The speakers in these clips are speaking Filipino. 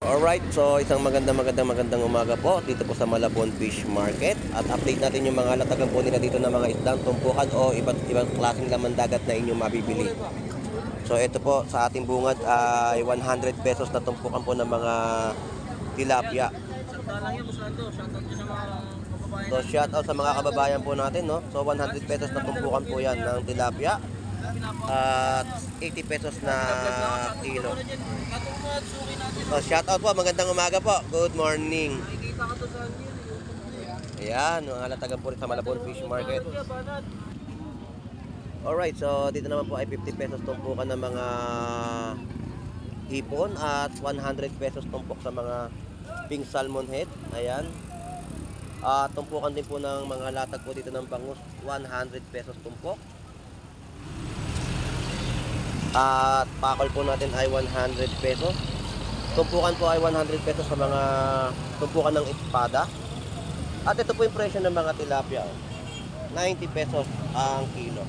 Alright, so isang magandang umaga po dito po sa Malabon Fish Market. At update natin yung mga latagan po nila dito ng mga isdang tumpukan o iba't ibang klaseng laman dagat na inyong mabibili. So ito po sa ating bungad ay 100 pesos na tumpukan po ng mga tilapia. So shout out sa mga kababayan po natin, no? So 100 pesos na tumpukan po yan ng tilapia. At 80 pesos na kilo. So shout out po, magandang umaga po. Good morning. Ayan, mga latagan po rin sa Malabon Fish Market. Alright, so dito naman po ay 50 pesos tumpukan ng mga hipon at 100 pesos tumpok sa mga pink salmon head. Ayan. At tumpukan din po ng mga latag po dito ng bangus, 100 pesos tumpok. At pakol po natin ay 100 pesos. Tumpukan po ay 100 pesos sa mga tumpukan ng espada. At ito po yung presyo ng mga tilapia, 90 pesos ang kilo.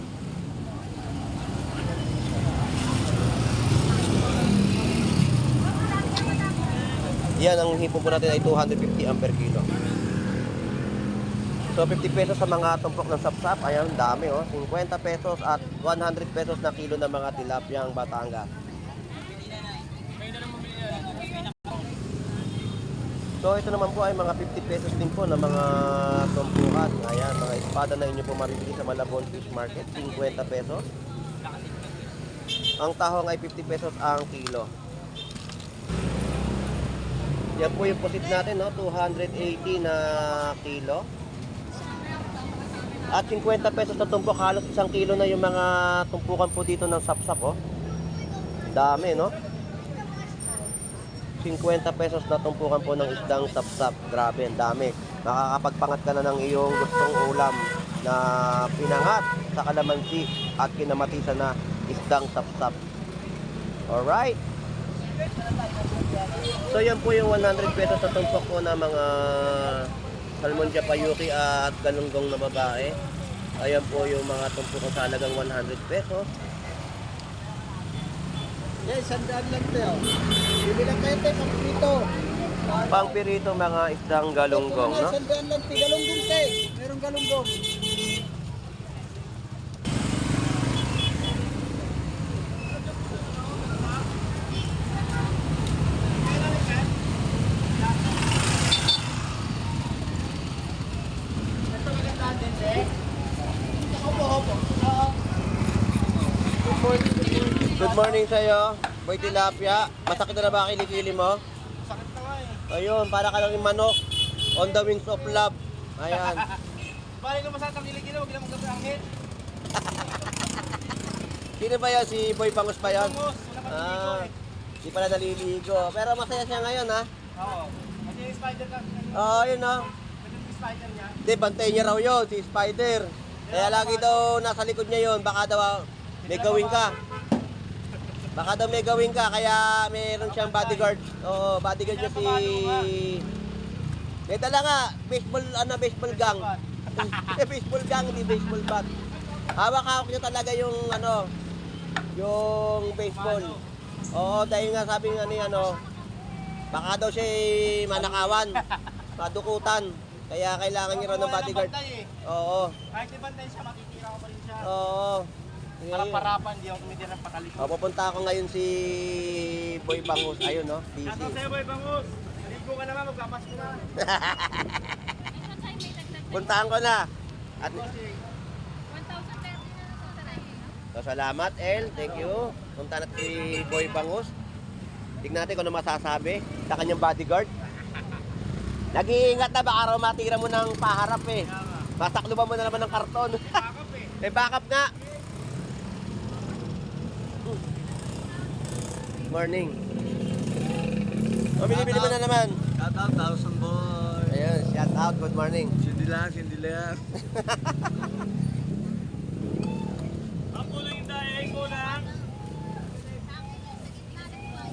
Yan, ang hipon po natin ay 250 ang per kilo. So 50 pesos sa mga tumpok ng sapsap. Ayan, dami oh. 50 pesos at 100 pesos na kilo ng mga tilapyang Batangas. So ito naman po ay mga 50 pesos din po na mga tumpukan. Ayan, mga espada na inyo po mabibili sa Malabon Fish Market, 50 pesos. Ang tahong ay 50 pesos ang kilo. Yan po yung pusit natin, no? 280 na kilo. At 50 pesos na tumpok, halos 1 kilo na yung mga tumpukan po dito ng sapsap, oh. Dami, no? 50 pesos na tumpukan po ng isdang sapsap. Grabe, ang dami. Makakapagpangat ka na ng iyong gustong ulam na pinangat sa kalamansi at kinamatisa na isdang sapsap. Alright. So yan po yung 100 pesos na tumpok po na mga salmon japayuki at galunggong na babae. Ayan po yung mga tumpok sa halagang 100 pesos. Yes, sandaan lang tayo. Bili lang kayo tayo, pang-pirito. Pang-pirito mga isdang galunggong, no? Sandaan lang tayo, galunggong tayo. Merong galunggong. Good morning sa'yo, Boy Tilapia. Masakit na ba kilikili mo? Sakit na nga eh. Ayun, para ka lang yung manok. On the wings of love. Ayan. Balik ka masakit ang kilikili, huwag lang magkaprangin. Sino ba yan? Si Boy Pangus pa yan? Bangus, wala pa naliligo eh. Di pala naliligo. Pero masaya siya ngayon, ha? Oo. Kasi yung spider ka. Oo, yun, ha? Pwede yung spider niya. Hindi, bantay niya raw yun, si Spider. Kaya lagi daw nasa likod niya yun. Baka daw may gawin ka. Baka daw may gawin ka, kaya meron siyang bodyguard. Oo, bodyguard niya si... May dala nga, baseball gang. Baseball gang, hindi baseball bat. Hawak-hawak niya talaga yung yung baseball. Oo, dahil nga sabi nga ni baka daw siya manakawan, madukutan. Kaya kailangan niya raw ng bodyguard. Oo. Kahit ibantay siya, makikira ko pa rin siya. Oo. Para-parapan, hindi ako tumitira ng patalikod. Pupunta ako ngayon si Boy Bangus. Ayun, no? Busy. Shoutout sa'yo, Boy Bangus. Naligo ka naman, magpapasko na. Puntahan ko na. At 1,030 na sa taray, no? so, salamat, El. Thank you. Punta natin si Boy Bangus. Tignan natin kung ano masasabi sa kanyang bodyguard. Nag-iingat na, baka raw matira mo ng paharap eh. Masakluban mo na naman ng karton. Backup eh. May backup nga. Morning. Bili-bili mo na naman. Shout out, Thousand Boy. Ayun, shout out. Good morning. Sindi lang. Ako lang yung dahil ko lang.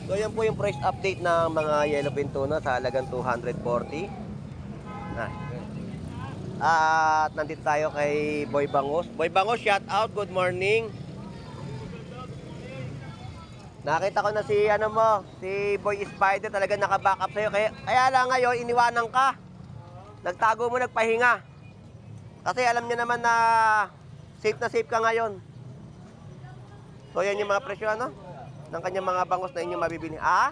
So yan po yung price update ng mga yellowfin tuna sa halagang 240. At nandito tayo kay Boy Bangus. Boy Bangus, shout out. Good morning. Nakita ko na si ano mo, si Boy Spider talaga naka-back up sa'yo. Kaya lang ngayon, iniwanan ka. Nagtago mo, nagpahinga. Kasi alam niya naman na safe ka ngayon. So yan yung mga presyo ano? Ng kanyang mga bangos na inyong mabibili. Ah?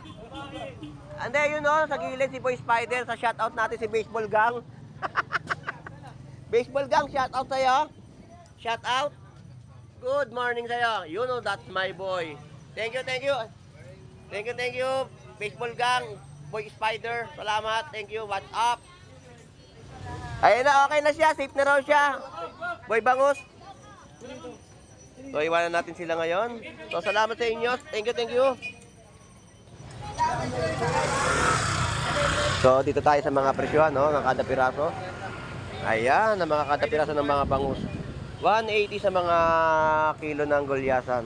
Hindi, yun o, sa gilid si Boy Spider. Sa shoutout natin si Baseball Gang. Baseball Gang, shoutout sa'yo. Shoutout. Good morning sa'yo. You know that's my boy. Thank you, thank you. Thank you, Baseball Gang, Boy Spider. Salamat, thank you. What's up? Ayun na, okay na siya. Safe na raw siya. Boy Bangus. So, iwanan natin sila ngayon. So, salamat sa inyo. Thank you. So, dito tayo sa mga presyohan, no? Ng kada piraso. Ayan, ang mga kada piraso ng mga bangus. 180 sa mga kilo ng gulyasan.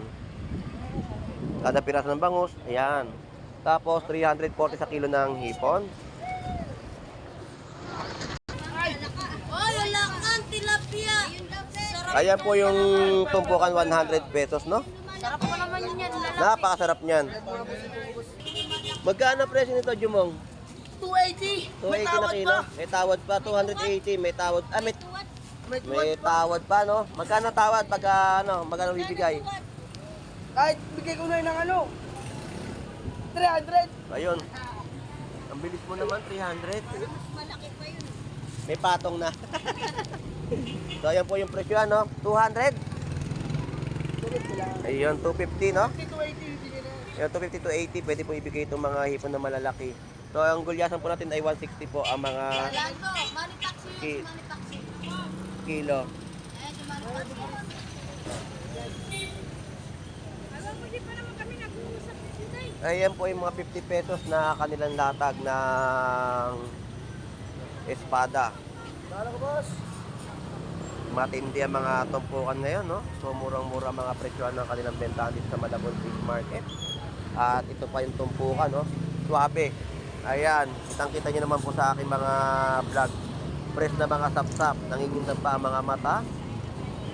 Kada piraso ng bangus, ayan. Tapos 340 sa kilo ng hipon. Oh, wala kang tilapia. Ayan po yung tumpukan 100 pesos, no? Sarap pa naman yun yan. Napakasarap niyan. Magkano presyo nito, Jumong? 280. 280 na kilo. May tawad pa, 280. May tawad, may tawad pa, no? Magkano tawad pagka, magkano bibigay? Kahit bigay ko na ng ano, 300. Ayun. Ang bilis mo naman, 300. Malaki pa yun. May patong na. So, ayan po yung presyo, no? 200. Ayun, 250, no? 280 bigay na. Yung 250 to 80, pwede po ibigay itong mga hipon na malalaki. So, ang gulyasan po natin ay 160 po ang mga Ayan po, money taxi yun, money taxi. kilo. Ayan, si money taxi. Alam mo, di pa naman kami nag-uusap dito eh. Ayan po yung mga 50 pesos na kanilang latag ng espada. Kala ko, boss. Matindi ang mga tumpukan ngayon, no? So, murang-mura mga presyohan ng kanilang bentahan dito sa Malabon Fish Market. At ito pa yung tumpukan, no? Suabe. Ayan, kitang-kita nyo naman po sa aking mga vlog. Fresh na mga sapsap, nanginginig pa ang mga mata.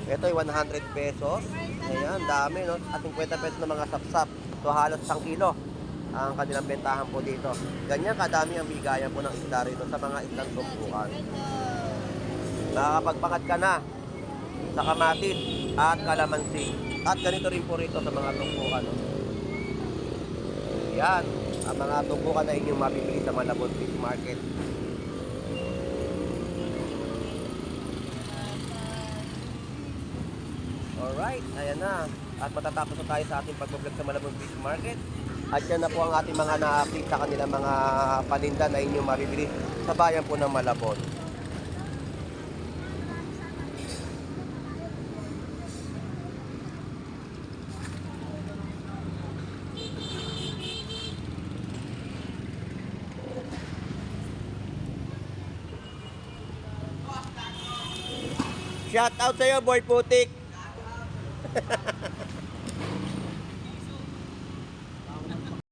Ito ay 100 pesos. Ayan, dami, no? At 50 pesos na mga sapsap. So, halos 1 kilo ang kanilang bentahan po dito. Ganyan kadami ang bigayan po ng isda rito sa mga islang tumpukan. Nakakapagpangat ka na sa kamatis at kalamansi. At ganito rin po rito sa mga tumpukan. No? Yan, ang mga tumpukan na inyong mabibili sa Malabon Fish Market. Alright, ayan na. At matatapos na tayo sa ating pag-vlog sa Malabon Fish Market. At yan na po ang ating mga na-update sa kanilang mga paninda na inyong mabibili sa bayan po ng Malabon. Shout out sa'yo, Boy Putik.